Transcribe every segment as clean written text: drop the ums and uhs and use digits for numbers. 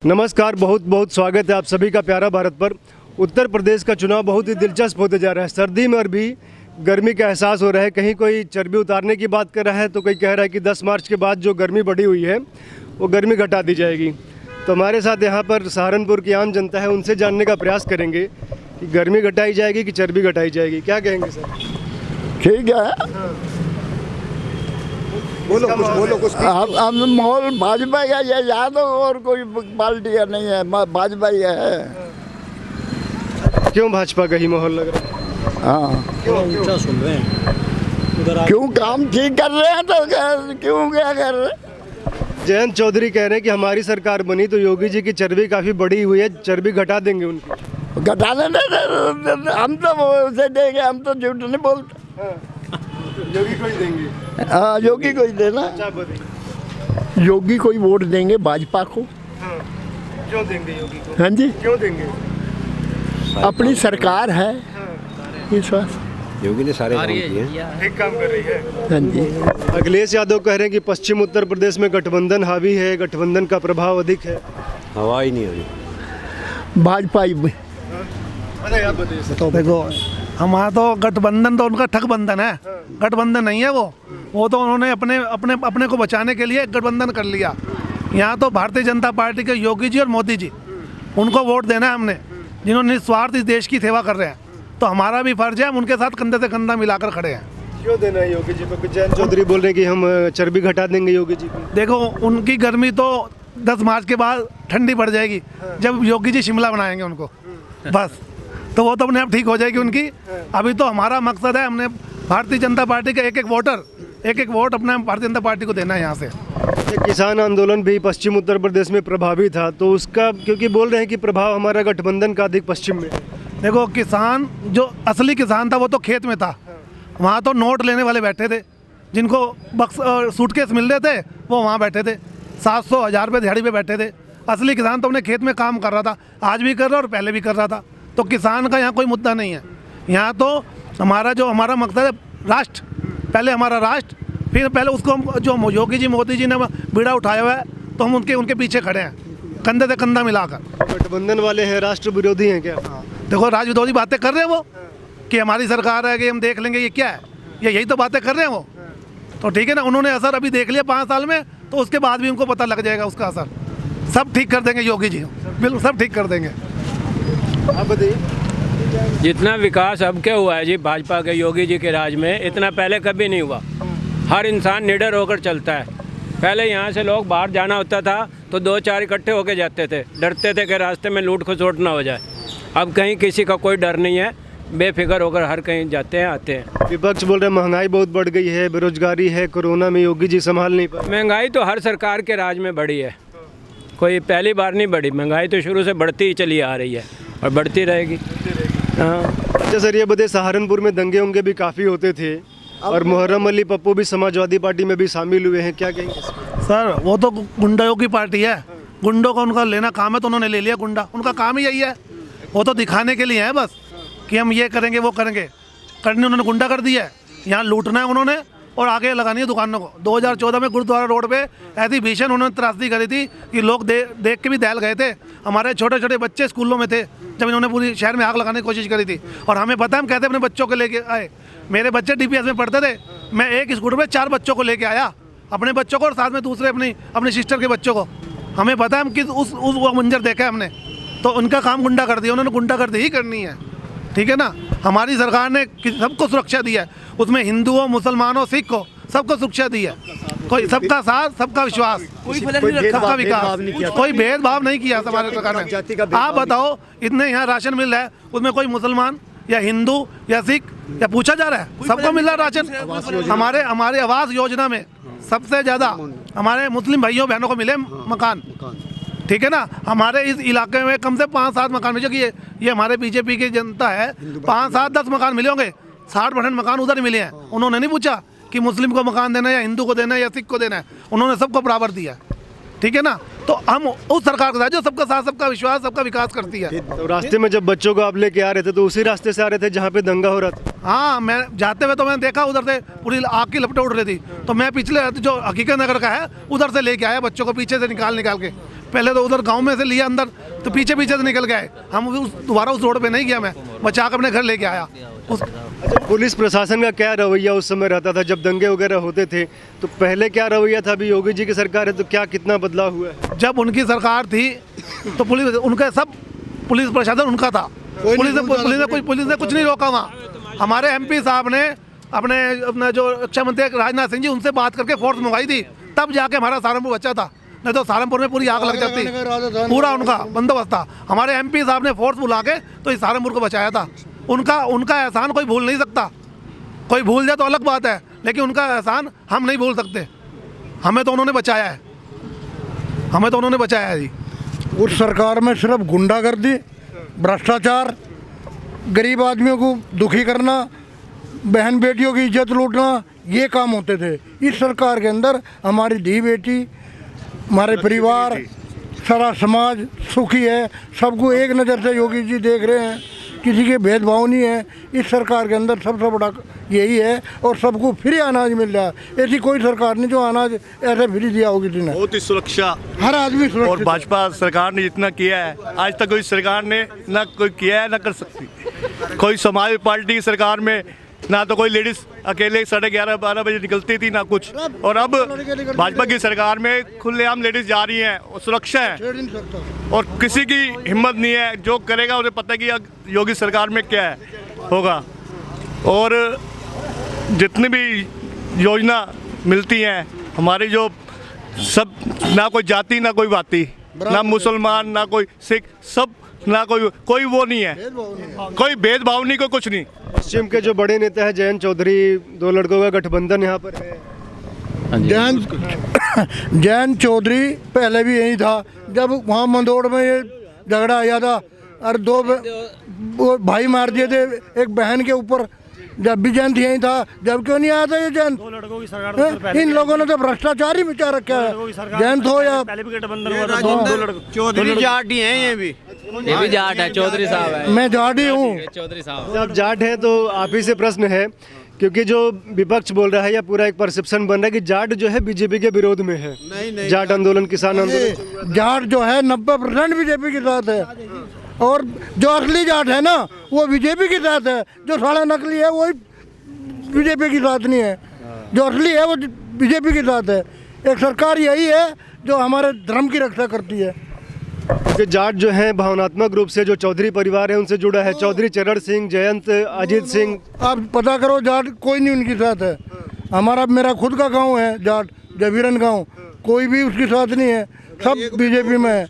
नमस्कार, बहुत बहुत स्वागत है आप सभी का प्यारा भारत पर। उत्तर प्रदेश का चुनाव बहुत ही दिलचस्प होते जा रहा है। सर्दी में और भी गर्मी का एहसास हो रहा है। कहीं कोई चर्बी उतारने की बात कर रहा है तो कोई कह रहा है कि 10 मार्च के बाद जो गर्मी बढ़ी हुई है वो गर्मी घटा दी जाएगी। तो हमारे साथ यहाँ पर सहारनपुर की आम जनता है, उनसे जानने का प्रयास करेंगे कि गर्मी घटाई जाएगी कि चर्बी घटाई जाएगी। क्या कहेंगे सर? ठीक है। बोलो कुछ। अब माहौल भाजपा का ये यादव और कोई पार्टी का नहीं है, भाजपा ही है। क्यों भाजपा का ही माहौल लग रहा है? हाँ, क्यों सुन रहे हैं? क्यों काम ठीक कर रहे हैं तो क्यों क्या कर रहे हैं? जयंत चौधरी कह रहे हैं कि हमारी सरकार बनी तो योगी जी की चर्बी काफ़ी बढ़ी हुई है, चर्बी घटा देंगे उनकी। घटाने दे, हम तो उसे देंगे, हम तो झूठ नहीं बोलते। योगी को ही देंगे। हाँ, योगी को ही देना। अच्छा बताइए। योगी को ही वोट देंगे, भाजपा को। हाँ, क्यों देंगे योगी को? हाँ जी, क्यों देंगे? अपनी सरकार है, विश्वास। योगी ने सारे काम किए। ठीक काम कर रही है। हाँ जी। अखिलेश यादव कह रहे हैं कि पश्चिम उत्तर प्रदेश में गठबंधन हावी है, गठबंधन का प्रभाव अधिक है। हवा ही नहीं हो रही। भाजपा ही। बताइए, आप बताइए। तो देखो, हमारा तो गठबंधन तो उनका ठगबंधन है, गठबंधन नहीं है वो तो उन्होंने अपने अपने अपने को बचाने के लिए गठबंधन कर लिया। यहाँ तो भारतीय जनता पार्टी के योगी जी और मोदी जी, उनको वोट देना है हमने, जिन्होंने निस्वार्थ इस देश की सेवा कर रहे हैं। तो हमारा भी फर्ज है, हम उनके साथ कंधे से कंधा मिलाकर खड़े हैं। क्यों देना है योगी जी को? जयंत चौधरी बोल रहे हैं कि हम चर्बी घटा देंगे योगी जी को। देखो, उनकी गर्मी तो 10 मार्च के बाद ठंडी पड़ जाएगी, जब योगी जी शिमला बनाएंगे उनको, बस तो वो तो अपने आप ठीक हो जाएगी उनकी। अभी तो हमारा मकसद है, हमने भारतीय जनता पार्टी का एक एक वोट अपने भारतीय जनता पार्टी को देना है। यहाँ से ये किसान आंदोलन भी पश्चिम उत्तर प्रदेश में प्रभावी था, तो उसका क्योंकि बोल रहे हैं कि प्रभाव हमारा गठबंधन का अधिक पश्चिम में है। देखो, किसान जो असली किसान था वो तो खेत में था, वहाँ तो नोट लेने वाले बैठे थे, जिनको सूटकेस मिल रहे थे वो वहाँ बैठे थे, 700-1000 रुपये दिहाड़ी पे बैठे थे। असली किसान तो अपने खेत में काम कर रहा था, आज भी कर रहा और पहले भी कर रहा था। तो किसान का यहाँ कोई मुद्दा नहीं है। यहाँ तो हमारा मकसद है राष्ट्र, पहले हमारा राष्ट्र, फिर पहले उसको हम, जो योगी जी मोदी जी ने बीड़ा उठाया हुआ है, तो हम उनके पीछे खड़े हैं, कंधे से कंधा मिलाकर। गठबंधन वाले हैं राष्ट्र विरोधी हैं क्या? देखो, राज विरोधी बातें कर रहे हैं वो, कि हमारी सरकार है, कि हम देख लेंगे, ये क्या है, यही तो बातें कर रहे हैं वो। तो ठीक है ना, उन्होंने असर अभी देख लिया 5 साल में, तो उसके बाद भी उनको पता लग जाएगा उसका असर। सब ठीक कर देंगे योगी जी, बिल्कुल सब ठीक कर देंगे। आप बताइए। जितना विकास अब क्या हुआ है जी भाजपा के योगी जी के राज में, इतना पहले कभी नहीं हुआ। हर इंसान निडर होकर चलता है। पहले यहाँ से लोग बाहर जाना होता था तो 2-4 इकट्ठे होकर जाते थे, डरते थे कि रास्ते में लूट खसोट ना हो जाए। अब कहीं किसी का कोई डर नहीं है, बेफिक्र होकर हर कहीं जाते हैं, आते हैं। विपक्ष बोल रहे हैं महंगाई बहुत बढ़ गई है, बेरोजगारी है, कोरोना में योगी जी संभाल नहीं पाए। महंगाई तो हर सरकार के राज में बढ़ी है, कोई पहली बार नहीं बढ़ी। महंगाई तो शुरू से बढ़ती ही चली आ रही है और बढ़ती रहेगी। हाँ। अच्छा सर, ये बताइए, सहारनपुर में दंगे उंगे भी काफ़ी होते थे और मुहर्रम अली पप्पू भी समाजवादी पार्टी में भी शामिल हुए हैं, क्या कहेंगे? सर, वो तो गुंडों की पार्टी है, गुंडों का उनका लेना काम है, तो उन्होंने ले लिया गुंडा, उनका काम ही यही है। वो तो दिखाने के लिए है बस, कि हम ये करेंगे वो करेंगे, करने उन्होंने गुंडा कर दिया है। यहाँ लूटना है उन्होंने और आगे लगानी है दुकानों को। 2014 में गुरुद्वारा रोड पे ऐसी भीषण उन्होंने त्रासदी करी थी कि लोग देख के भी दहल गए थे। हमारे छोटे छोटे बच्चे स्कूलों में थे जब इन्होंने पूरी शहर में आग लगाने की कोशिश करी थी। और हमें पता है, हम कहते अपने बच्चों को लेके आए। मेरे बच्चे DPS में पढ़ते थे, मैं एक स्कूटर में 4 बच्चों को लेके आया, अपने बच्चों को और साथ में दूसरे अपनी सिस्टर के बच्चों को। हमें पता है, हम किस वो मंजर देखा है हमने। तो उनका काम गुंडा कर दिया, उन्होंने गुंडा कर दी ही करनी है, ठीक है ना। हमारी सरकार ने सबको सुरक्षा दी है, उसमें हिंदुओं, मुसलमानों, सिख को सबको सुरक्षा दी है। कोई सबका साथ, सबका विश्वास, सबका विकास, कोई भेदभाव नहीं किया हमारे सरकार ने। आप बताओ, इतने यहाँ राशन मिल रहा है, उसमें कोई मुसलमान या हिंदू या सिख या पूछा जा रहा है? सबको मिल रहा है राशन। हमारे आवास योजना में सबसे ज़्यादा हमारे मुस्लिम भाइयों बहनों को मिले मकान, ठीक है ना। हमारे इस इलाके में कम से 5-7 मकान मिले, कि ये हमारे बीजेपी की जनता है, 5-7-10 मकान मिले होंगे, 60% मकान उधर मिले हैं। उन्होंने नहीं पूछा कि मुस्लिम को मकान देना है या हिंदू को देना है या सिख को देना है, उन्होंने सबको बराबर दिया, ठीक है ना। तो हम उस सरकार के साथ जो सबका साथ, सबका विश्वास, सबका विकास करती है। तो रास्ते में जब बच्चों को आप लेके आ रहे थे तो उसी रास्ते से आ रहे थे जहाँ पे दंगा हो रहा था? हाँ, मैं जाते हुए तो मैंने देखा उधर से पूरी आग की लपटें उड़ रही थी, तो मैं पिछले जो हकीकत नगर का है उधर से लेके आया बच्चों को, पीछे से निकाल के पहले तो उधर गांव में से लिया अंदर, तो पीछे पीछे से निकल गए। हम दोबारा उस रोड पे नहीं गया, मैं बचा कर अपने घर लेके आया। अच्छा, पुलिस प्रशासन का क्या रवैया उस समय रहता था जब दंगे वगैरह होते थे? तो पहले क्या रवैया था? अभी योगी जी की सरकार है तो क्या कितना बदलाव हुआ है? जब उनकी सरकार थी तो पुलिस प्रशासन उनका था, पुलिस ने कुछ नहीं रोका वहाँ। हमारे MP साहब ने अपना जो रक्षा मंत्री राजनाथ सिंह जी, उनसे बात करके फोर्स मंगाई थी, तब जाके हमारा सहारनपुर बचा था, नहीं तो सहारनपुर में पूरी आग लग जाती। पूरा उनका बंदोबस्त था। हमारे MP साहब ने फोर्स बुला के तो इस सहारनपुर को बचाया था। उनका एहसान कोई भूल नहीं सकता। कोई भूल जाए तो अलग बात है, लेकिन उनका एहसान हम नहीं भूल सकते। हमें तो उन्होंने बचाया है जी। उस सरकार में सिर्फ गुंडागर्दी, भ्रष्टाचार, गरीब आदमियों को दुखी करना, बहन बेटियों की इज्जत लूटना, ये काम होते थे। इस सरकार के अंदर हमारी धी बेटी, हमारे परिवार, सारा समाज सुखी है। सबको एक नज़र से योगी जी देख रहे हैं, किसी के भेदभाव नहीं है। इस सरकार के अंदर सबसे बड़ा यही है, और सबको फ्री अनाज मिल रहा है। ऐसी कोई सरकार नहीं जो अनाज ऐसे फ्री दिया हो किसी ने। बहुत ही सुरक्षा, हर आदमी सुरक्षित। और भाजपा सरकार ने जितना किया है आज तक कोई सरकार ने ना कोई किया है ना कर सकती। कोई समाजवादी पार्टी की सरकार में ना तो कोई लेडीज अकेले 11:30-12 बजे निकलती थी ना कुछ, और अब भाजपा की सरकार में खुलेआम लेडीज जा रही हैं और सुरक्षा है, और किसी की हिम्मत नहीं है। जो करेगा उन्हें पता है कि योगी सरकार में क्या है होगा। और जितनी भी योजना मिलती हैं हमारी, जो सब, ना कोई जाति ना कोई बाती, ना मुसलमान ना कोई सिख, सब ना कोई वो नहीं है, कोई भेदभाव नहीं, कोई कुछ नहीं। पश्चिम के जो बड़े नेता है जयंत चौधरी, 2 लड़कों का गठबंधन यहाँ पर है। जयंत चौधरी पहले भी यही था। जब वहाँ मंदोड़ में ये झगड़ा आया था और 2 वो भाई मार दिए थे एक बहन के ऊपर, जब भी जयंत यही था। जब क्यों नहीं आया था ये जयंत? 2 लड़कों की सरकार। इन लोगों ने तो भ्रष्टाचार ही मचा रखा है। जयंत हो या पहले भी गठबंधन हुआ था। 2 लड़कों चौधरी जाट ही हैं, ये भी जाट है। चौधरी साहब है, मैं जाट ही हूँ। चौधरी साहब आप जाट हैं तो आप ही से प्रश्न है, क्योंकि जो विपक्ष बोल रहा है या पूरा एक परसेप्शन बन रहा है कि जाट जो है बीजेपी के विरोध में है। नहीं, जाट आंदोलन, किसान आंदोलन, जाट जो है 90% बीजेपी के साथ है, और जो असली जाट है ना वो बीजेपी के साथ है। जो साला नकली है वही बीजेपी के साथ नहीं है, जो असली है वो बीजेपी के साथ है। एक सरकार यही है जो हमारे धर्म की रक्षा करती है। क्योंकि जाट जो है भावनात्मक रूप से जो चौधरी परिवार है उनसे जुड़ा है। चौधरी चरण सिंह, जयंत, अजीत सिंह, आप पता करो, जाट कोई नहीं उनके साथ है। मेरा खुद का गांव है जाट, जबीरन गांव, कोई भी उसके साथ नहीं है, सब बीजेपी में है।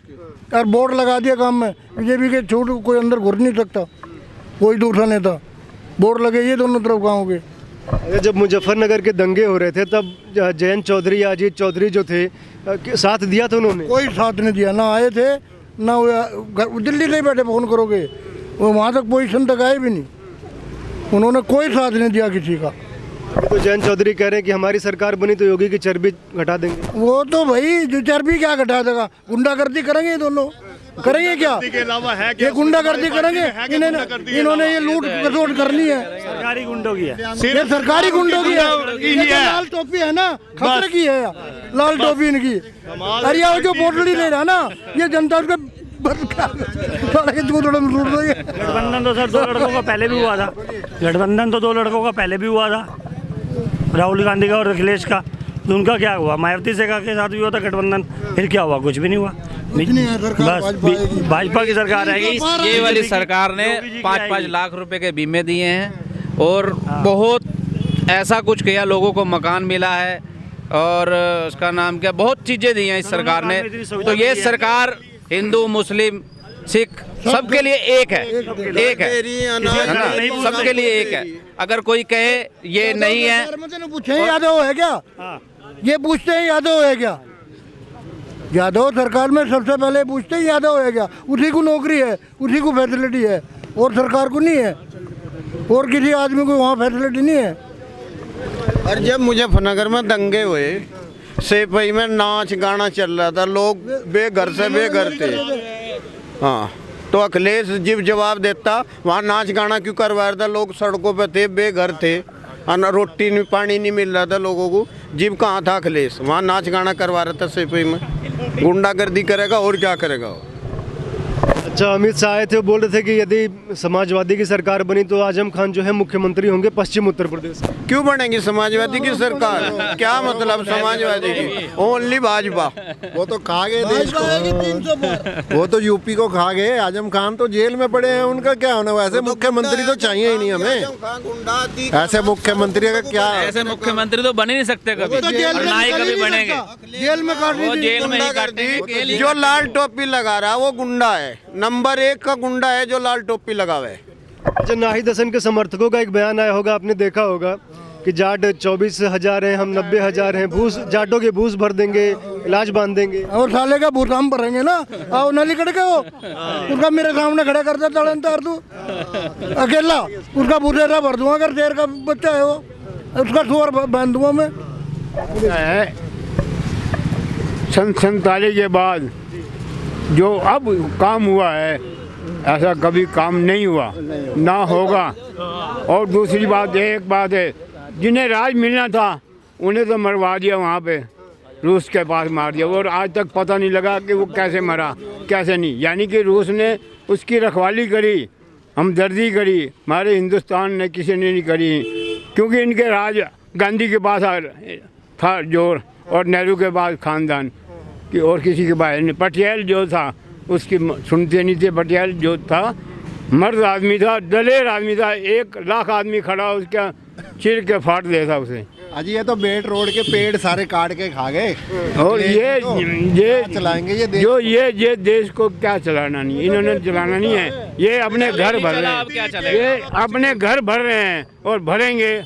और बोर्ड लगा दिया काम में, बीजेपी के छूट कोई अंदर घुस नहीं सकता, कोई दूसरा नेता। बोर्ड लगे ये दोनों तरफ गाँव के। जब मुजफ्फरनगर के दंगे हो रहे थे तब जयंत चौधरी या अजीत चौधरी जो थे साथ दिया था उन्होंने? कोई साथ नहीं दिया, ना आए थे ना वो दिल्ली नहीं बैठे, फोन करोगे वो वहाँ तक पोजीशन तक आए भी नहीं। उन्होंने कोई साथ नहीं दिया किसी का। तो जयंत चौधरी कह रहे हैं कि हमारी सरकार बनी तो योगी की चर्बी घटा देंगे। वो तो भाई जो चर्बी क्या घटा देगा, गुंडागर्दी करेंगे ये दोनों, करेंगे क्या? के अलावा है ये गुंडागर्दी करेंगे, इन्होंने ये लूट खसोट करनी है। सरकारी गुंडों की है, ये सरकारी गुंडों की है। लाल टोपी है ना, खतरे की है लाल टोपी इनकी। अरे ये जो बोतली ले रहा ना, ये जनता उसके गठबंधन तो सर 2 लड़कों का पहले भी हुआ था। गठबंधन तो 2 लड़कों का पहले भी हुआ था, राहुल गांधी का और अखिलेश का। तो उनका क्या हुआ? मायावती से के साथ भी हुआ था गठबंधन, फिर क्या हुआ? कुछ भी नहीं हुआ। बस भाजपा की सरकार रहेगी। ये वाली सरकार ने 5-5 लाख रुपए के बीमे दिए हैं, और बहुत ऐसा कुछ किया, लोगों को मकान मिला है, और उसका नाम क्या, बहुत चीज़ें दी हैं इस सरकार ने। तो ये सरकार हिंदू, मुस्लिम, सिख सबके लिए एक है, एक है ना, सबके लिए एक है। अगर कोई कहे ये नहीं है, पूछे यादव है क्या? ये पूछते हैं यादव है क्या? यादव सरकार में सबसे पहले पूछते हैं यादव है क्या? उसी को नौकरी है, उसी को फैसिलिटी है, और सरकार को नहीं है, और किसी आदमी को वहाँ फैसिलिटी नहीं है। और जब मुजफ्फरनगर में दंगे हुए, सेपई में नाच गाना चल रहा था, लोग बेघर से बेघर थे। हाँ, तो अखिलेश जब जवाब देता, वहाँ नाच गाना क्यों करवा रहा था? लोग सड़कों पे थे, बेघर थे, रोटी नहीं, पानी नहीं मिल रहा था लोगों को। जीव कहाँ था अखिलेश? वहाँ नाच गाना करवा रहा था सेपई में। गुंडागर्दी करेगा और क्या करेगा वो। अच्छा, अमित शाह आए थे, वो बोल रहे थे कि यदि समाजवादी की सरकार बनी तो आजम खान जो है मुख्यमंत्री होंगे पश्चिम उत्तर प्रदेश। क्यों बनेगी समाजवादी की सरकार? क्या मतलब समाजवादी की? ओनली भाजपा। वो तो खा गए देश को, वो तो यूपी को खा गए। आजम खान तो जेल में पड़े हैं, उनका क्या होना? वैसे मुख्यमंत्री तो चाहिए ही नहीं हमें। ऐसे मुख्यमंत्री का क्या? ऐसे मुख्यमंत्री तो बन ही नहीं सकते कभी, और ना ही कभी बनेंगे। जेल में काट वो जेल में ही काटेंगे। जो लाल टोपी लगा रहा है वो गुंडा है, नंबर 1 का गुंडा है जो लाल टोपी लगावे। अच्छा, नाहिद हसन के समर्थकों का एक बयान आया होगा, आपने देखा होगा कि जाट 24,000 हैं, हम 90,000 हैं, भूस जाटों के भूस भर देंगे, इलाज बांध देंगे। और साले का भूत हम भरेंगे ना। आओ नाली कट के हो, उसका मेरे सामने खड़ा कर दे तड़नतार तू अकेला, उसका भूतेरा भर दूंगा। अगर शेर का बच्चा है वो, उसका सुअर बांध दूंगा मैं। सन 47 के बाद जो अब काम हुआ है ऐसा कभी काम नहीं हुआ, ना होगा। और दूसरी बात, एक बात है, जिन्हें राज मिलना था उन्हें तो मरवा दिया, वहाँ पे रूस के पास मार दिया। और आज तक पता नहीं लगा कि वो कैसे मरा कैसे नहीं। यानी कि रूस ने उसकी रखवाली करी, हमदर्दी करी, हमारे हिंदुस्तान ने किसी ने नहीं करी। क्योंकि इनके राज गांधी के पास था जोर, और नेहरू के पास खानदान कि और किसी के पास नहीं। पटेल जो था उसकी सुनते नहीं थे। पटेल जो था मर्द आदमी था, दलेर आदमी था, 1 लाख आदमी खड़ा उसका चिर के फाड़ देता उसे। अजी ये तो बेट रोड के पेड़ सारे काट के खा गए। और ये चलाएंगे ये देश, जो ये देश को क्या चलाना नहीं, इन्होंने चलाना नहीं है। ये अपने घर भर रहे हैं, ये अपने घर भर रहे हैं और भरेंगे,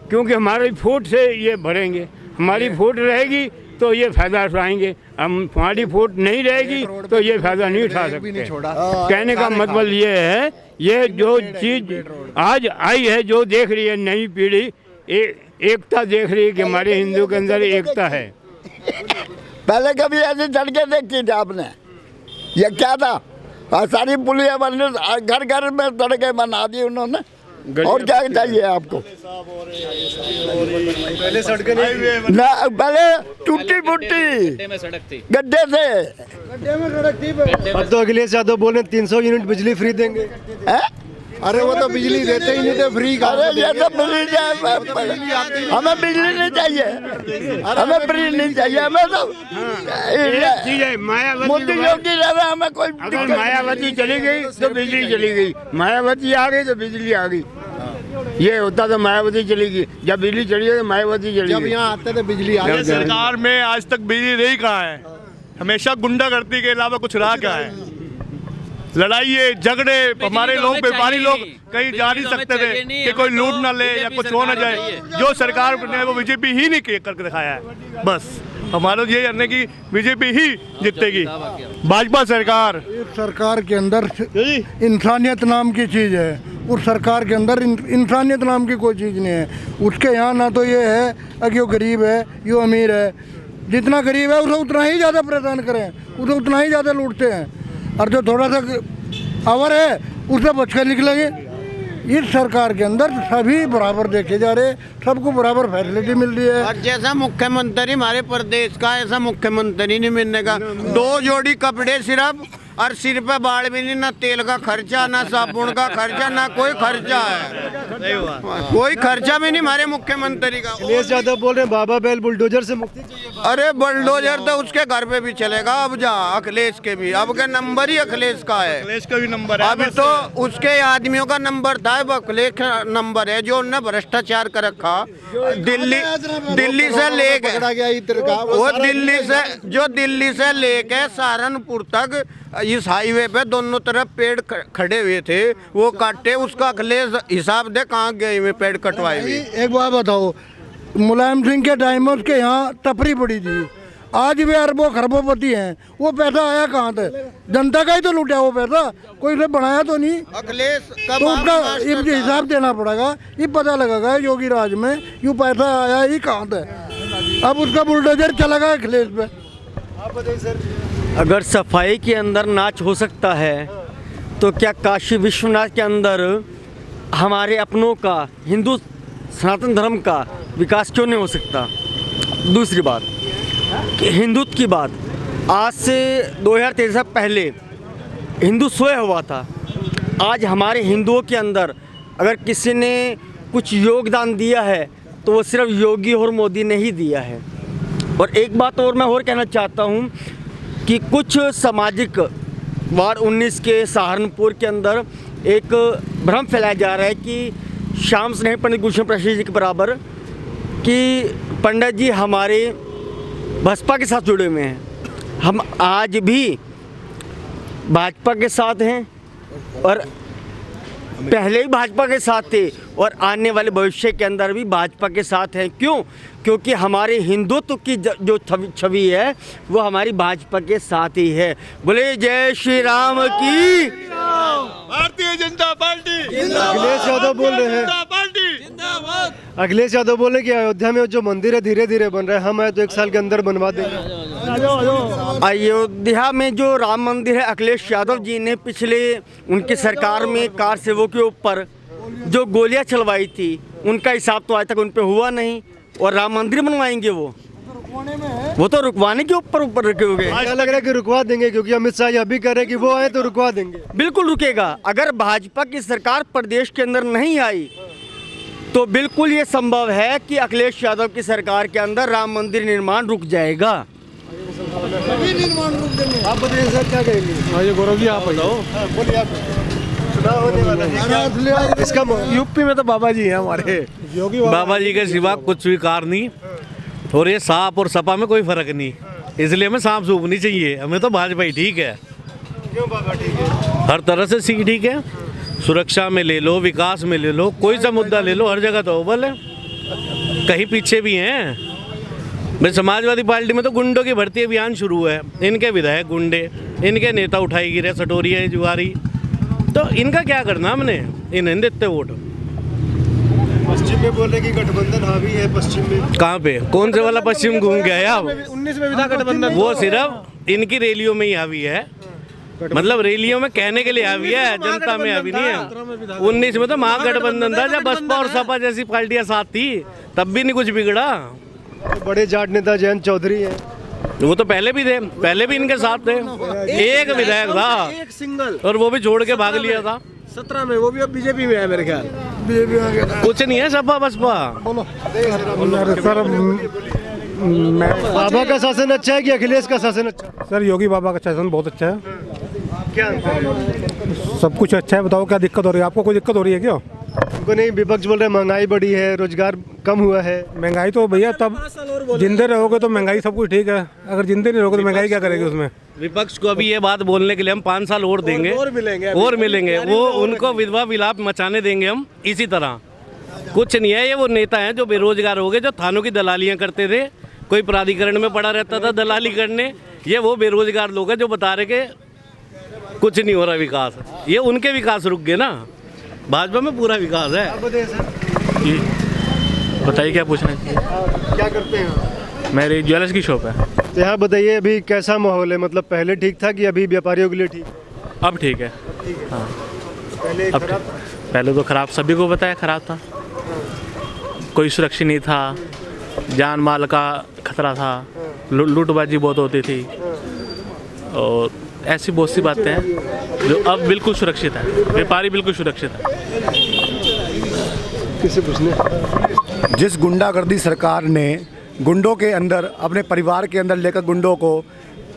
क्योंकि हमारी फूट से ये भरेंगे। हमारी फूट रहेगी तो ये फायदा उठाएंगे, हमारी फूट नहीं रहेगी तो ये फायदा नहीं उठा सकते। कहने का मतलब ये है, ये जो चीज आज आई है, जो देख रही है नई पीढ़ी, एकता देख रही है कि हमारे हिंदू के अंदर एकता है। पहले कभी ऐसी सड़कें देखी थी आपने? ये क्या था? सारी पुलिया बनने, घर घर में सड़कें बना दी उन्होंने। और क्या चाहिए आपको? पहले सड़कें नहीं, ना पहले टूटी फूटी सड़क थी, गड्ढे से। अब तो अखिलेश यादव बोल रहे हैं 300 यूनिट बिजली फ्री देंगे। हैं? अरे वो तो बिजली देते ही नहीं थे, फ्री का। अरे ये तो बिजली हमें बिजली नहीं चाहिए, हमें फ्री नहीं चाहिए, हमें तो मोदी योगी रहा, हमें कोई अगर मायावती चली गई तो बिजली चली गई, मायावती आ गई तो बिजली आ गई। ये होता तो मायावती चली गई, जब बिजली चली गई तो मायावती चली गई। जब यहाँ आते थे बिजली आ गई। सरकार में आज तक बिजली नहीं कहा है, हमेशा गुंडागर्दी के अलावा कुछ रहा क्या है? लड़ाई झगड़े, हमारे लोग व्यापारी लोग कहीं जा नहीं सकते थे कि कोई लूट ना ले या कुछ हो ना जाए। जो सरकार ने वो बीजेपी ही नहीं करके दिखाया है। बस हमारा ये है कि बीजेपी ही जीतेगी, भाजपा सरकार। सरकार के अंदर इंसानियत नाम की चीज़ है, उस सरकार के अंदर इंसानियत नाम की कोई चीज़ नहीं है। उसके यहाँ ना तो ये है कि वो गरीब है, ये अमीर है। जितना गरीब है उसे उतना ही ज़्यादा परेशान करें, उसे उतना ही ज़्यादा लूटते हैं, और जो थोड़ा सा अवर है उससे बच कर निकलेंगे। इस सरकार के अंदर सभी बराबर देखे जा रहे, सबको बराबर फैसिलिटी मिल रही है। और जैसा मुख्यमंत्री हमारे प्रदेश का, ऐसा मुख्यमंत्री नहीं मिलने का। 2 जोड़ी कपड़े सिर्फ, और सिर पे बाल भी नहीं, ना तेल का खर्चा, ना साबुन का खर्चा, ना कोई खर्चा है, कोई खर्चा भी नहीं हमारे मुख्यमंत्री का। अखिलेश यादव बोल रहे हैं बाबा बैल बुलडोजर से मुक्ति चाहिए। अरे बुलडोजर तो उसके घर पे भी चलेगा अब, जा अखिलेश के भी, अब का नंबर ही अखिलेश का है, अखिलेश का भी नंबर है। अभी तो उसके आदमियों का नंबर था, अब अखिलेश का नंबर है, जो उन्होंने भ्रष्टाचार कर रखा। दिल्ली से लेके वो दिल्ली से लेके सहारनपुर तक इस हाईवे पे दोनों तरफ पेड़ खड़े हुए थे, वो काटे। उसका अखिलेश हिसाब दे कहाँ गए हुए पेड़ कटवाए हुए। एक बात बताओ, मुलायम सिंह के टाइम में उसके यहाँ टपरी पड़ी थी, आज भी अरबों खरबोपति हैं। वो पैसा आया कहाँ से? जनता का ही तो लूटा वो पैसा, कोई से बनाया तो नहीं। अखिलेश तो उसका हिसाब देना पड़ेगा, ये पता लगेगा योगी राज में यूँ पैसा आया ही कहाँ से। अब उसका बुलडोजर चला गया अखिलेश पे। आप बताइए सर। अगर सफाई के अंदर नाच हो सकता है तो क्या काशी विश्वनाथ के अंदर हमारे अपनों का, हिंदू सनातन धर्म का विकास क्यों नहीं हो सकता? दूसरी बात कि हिंदुत्व की बात, आज से 2013 से पहले हिंदू सोया हुआ था। आज हमारे हिंदुओं के अंदर अगर किसी ने कुछ योगदान दिया है तो वो सिर्फ योगी और मोदी ने ही दिया है। और एक बात और मैं और कहना चाहता हूँ कि कुछ सामाजिक वार्ड 19 के सहारनपुर के अंदर एक भ्रम फैलाया जा रहा है कि श्याम स्नेह पंडित गुलशन प्रसाद जी के बराबर कि पंडित जी हमारे बसपा के साथ जुड़े हुए हैं। हम आज भी भाजपा के साथ हैं और पहले ही भाजपा के साथ थे और आने वाले भविष्य के अंदर भी भाजपा के साथ हैं। क्यों? क्योंकि हमारे हिंदुत्व की जो छवि है वो हमारी भाजपा के साथ ही है। बोले जय श्री राम की। भारतीय जनता पार्टी अखिलेश यादव बोल रहे हैं, अखिलेश यादव बोले कि अयोध्या में जो मंदिर है धीरे धीरे बन रहा है, हम आए तो 1 साल के अंदर बनवा देंगे। अयोध्या में जो राम मंदिर है, अखिलेश यादव जी ने पिछले उनकी सरकार में कार सेवकों के ऊपर जो गोलियां चलवाई थी उनका हिसाब तो आज तक उन पे हुआ नहीं। और राम मंदिर बनवाएंगे वो तो रुकवाने के ऊपर रखे हुए। क्या लग रहा है कि रुकवा देंगे? क्योंकि अमित शाह यह भी कह रहे हैं कि वो आए तो रुकवा देंगे। बिल्कुल रुकेगा। अगर भाजपा की सरकार प्रदेश के अंदर नहीं आई तो बिल्कुल ये संभव है कि अखिलेश यादव की सरकार के अंदर राम मंदिर निर्माण रुक जाएगा। आप बताइए सर, क्या कहेंगे? गौरव जी आप बोलिए आप। चुनाव होने वाला है इसका यूपी में तो बाबा जी हैं हमारे, योगी बाबा जी के सिवा कुछ स्वीकार नहीं। और ये सांप और सपा में कोई फर्क नहीं, इसलिए हमें सांप सूप नहीं चाहिए। हमें तो भाजपा ही ठीक है। क्यों बाबा ठीक है? हर तरह से सी ठीक है। सुरक्षा में ले लो, विकास में ले लो, कोई सा मुद्दा ले लो, हर जगह तो अव्वल है। कहीं पीछे भी हैं। भाई समाजवादी पार्टी में तो गुंडों की भर्ती अभियान शुरू है। इनके विधायक गुंडे, इनके नेता उठाई गिरे, सटोरिया जुआरी। तो इनका क्या करना हमने? इन्हें देते वोट। पश्चिम में बोल रहे कि गठबंधन हावी है पश्चिम में। कहाँ पे? कौन से वाला पश्चिम घूम गया है आप? 19 में भी था गठबंधन। वो सिर्फ इनकी रैलियों में ही हावी है। मतलब रैलियों में कहने के लिए हावी है, जनता में हावी नहीं है। 19 में तो महागठबंधन था, जब बसपा और सपा जैसी पार्टियां साथ थी, तब भी नहीं कुछ बिगड़ा। बड़े जाट नेता जयंत चौधरी हैं, वो तो पहले भी थे, पहले भी इनके साथ थे। एक विधायक था, एक सिंगल, और वो भी छोड़ के भाग लिया था 17 में। वो भी अब बीजेपी में है मेरे ख्याल। कुछ नहीं है सपा बसपा। सर बाबा का शासन अच्छा है कि अखिलेश का शासन अच्छा? सर योगी बाबा का शासन बहुत अच्छा है। क्या अंतर है? सब कुछ अच्छा है। बताओ क्या दिक्कत हो रही है आपको? कोई दिक्कत हो रही है क्या? उनको नहीं, विपक्ष बोल रहे महंगाई बढ़ी है, रोजगार कम हुआ है। महंगाई तो भैया तब जिंदे रहोगे तो महंगाई सब कुछ ठीक है, अगर जिंदे नहीं रहोगे तो महंगाई क्या करेगी उसमें? विपक्ष को अभी ये बात बोलने के लिए हम 5 साल और देंगे, और मिलेंगे। वो उनको विधवा विलाप मचाने देंगे हम इसी तरह। कुछ नहीं है, ये वो नेता हैं जो बेरोजगार हो गए, जो थानों की दलालियां करते थे, कोई प्राधिकरण में पड़ा रहता था दलाली करने। ये वो बेरोजगार लोग हैं जो बता रहे कि कुछ नहीं हो रहा विकास। ये उनके विकास रुक गए ना, भाजपा में पूरा विकास है। आप बताइए सर, बताइए क्या पूछना चाहिए? क्या करते हैं? मेरी ज्वेलर्स की शॉप है। तो यहाँ बताइए अभी कैसा माहौल है? मतलब पहले ठीक था कि अभी व्यापारियों के लिए ठीक? अब ठीक है। हाँ, पहले अब खराब? पहले तो खराब, सभी को बताया खराब था। कोई सुरक्षित नहीं था, जान माल का खतरा था, लूटबाजी बहुत होती थी, और ऐसी बहुत सी बातें हैं जो अब बिल्कुल सुरक्षित है। व्यापारी बिल्कुल सुरक्षित है। किसे पूछने? जिस गुंडागर्दी सरकार ने गुंडों के अंदर अपने परिवार के अंदर लेकर गुंडों को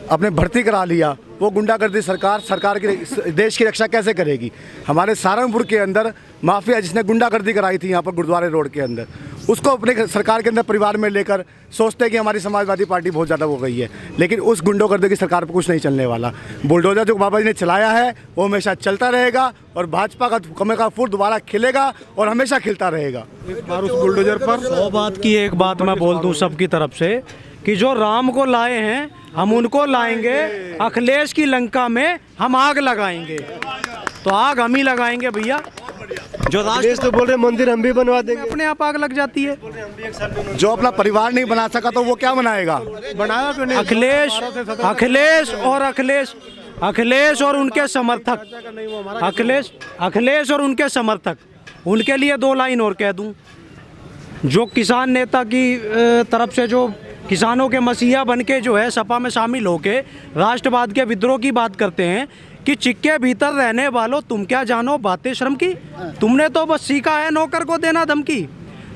अपने भर्ती करा लिया, वो गुंडागर्दी सरकार की देश की रक्षा कैसे करेगी? हमारे सहारनपुर के अंदर माफिया जिसने गुंडागर्दी कराई थी यहाँ पर गुरुद्वारे रोड के अंदर, उसको अपने सरकार के अंदर परिवार में लेकर सोचते हैं कि हमारी समाजवादी पार्टी बहुत ज़्यादा हो गई है, लेकिन उस गुंडागर्दी की सरकार पर कुछ नहीं चलने वाला। बुलडोजर जो बाबा जी ने चलाया है वो हमेशा चलता रहेगा, और भाजपा का कमर का फूल दोबारा खिलेगा और हमेशा खिलता रहेगा। उस बुलडोजर पर 100 बात की एक बात मैं बोल दूं सबकी तरफ से कि जो राम को लाए हैं हम उनको लाएंगे। अखिलेश की लंका में हम आग लगाएंगे, तो आग हम ही लगाएंगे भैया। जो अखिलेश तो बोल रहे मंदिर हम भी बनवा देंगे, अपने आप आग लग जाती है। जो अपना परिवार नहीं बना सका तो वो क्या बनाएगा? बनाया क्यों नहीं? अखिलेश और उनके समर्थक, अखिलेश और उनके समर्थक, उनके लिए 2 लाइन और कह दूं। जो किसान नेता की तरफ से जो किसानों के मसीहा बन के जो है सपा में शामिल होके राष्ट्रवाद के विद्रोह की बात करते हैं कि चिक्के भीतर रहने वालों तुम क्या जानो बातें श्रम की। तुमने तो बस सीखा है नौकर को देना धमकी।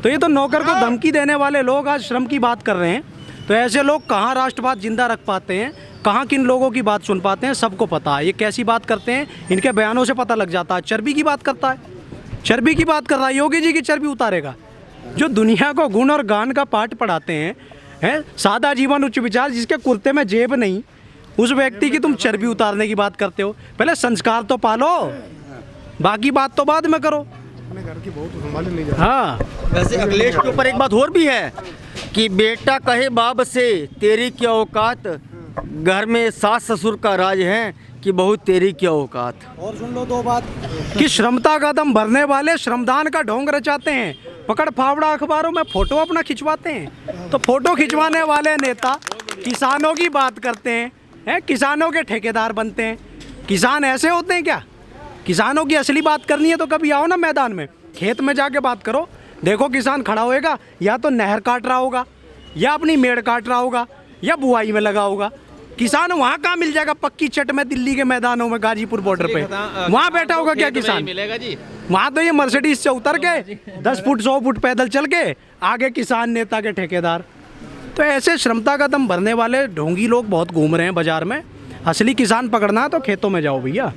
तो ये तो नौकर को धमकी देने वाले लोग आज श्रम की बात कर रहे हैं। तो ऐसे लोग कहाँ राष्ट्रवाद जिंदा रख पाते हैं, कहाँ किन लोगों की बात सुन पाते हैं, सबको पता है ये कैसी बात करते हैं। इनके बयानों से पता लग जाता है। चर्बी की बात करता है, चर्बी की बात कर रहा है, योगी जी की चर्बी उतारेगा। जो दुनिया को गुण और गान का पाठ पढ़ाते हैं सादा जीवन उच्च विचार, जिसके कुर्ते में जेब नहीं, उस व्यक्ति की तुम चर्बी उतारने की बात करते हो। पहले संस्कार तो पालो, बाकी बात तो बाद में करो। हाँ, वैसे अखिलेश के ऊपर एक बात और भी है कि बेटा कहे बाप से तेरी क्या औकात, घर में सास ससुर का राज है कि बहू तेरी क्या औकात। और सुन लो दो बात कि श्रमता का दम भरने वाले श्रमदान का ढोंग रचाते हैं, पकड़ फावड़ा अखबारों में फोटो अपना खिंचवाते हैं। तो फोटो खिंचवाने वाले नेता किसानों की बात करते हैं, किसानों के ठेकेदार बनते हैं। किसान ऐसे होते हैं क्या? किसानों की असली बात करनी है तो कभी आओ ना मैदान में, खेत में जाके बात करो। देखो किसान खड़ा होएगा, या तो नहर काट रहा होगा, या अपनी मेड़ काट रहा होगा, या बुआई में लगा होगा। किसान वहाँ कहाँ मिल जाएगा? पक्की चट में दिल्ली के मैदानों में, गाजीपुर बॉर्डर पे वहाँ बैठा होगा क्या किसान? मिलेगा जी। वहाँ तो ये मर्सिडीज से उतर के 10 फुट 100 फुट पैदल चल के आगे किसान नेता के ठेकेदार। तो ऐसे श्रमता का दम भरने वाले ढोंगी लोग बहुत घूम रहे हैं बाजार में। असली किसान पकड़ना है तो खेतों में जाओ भैया।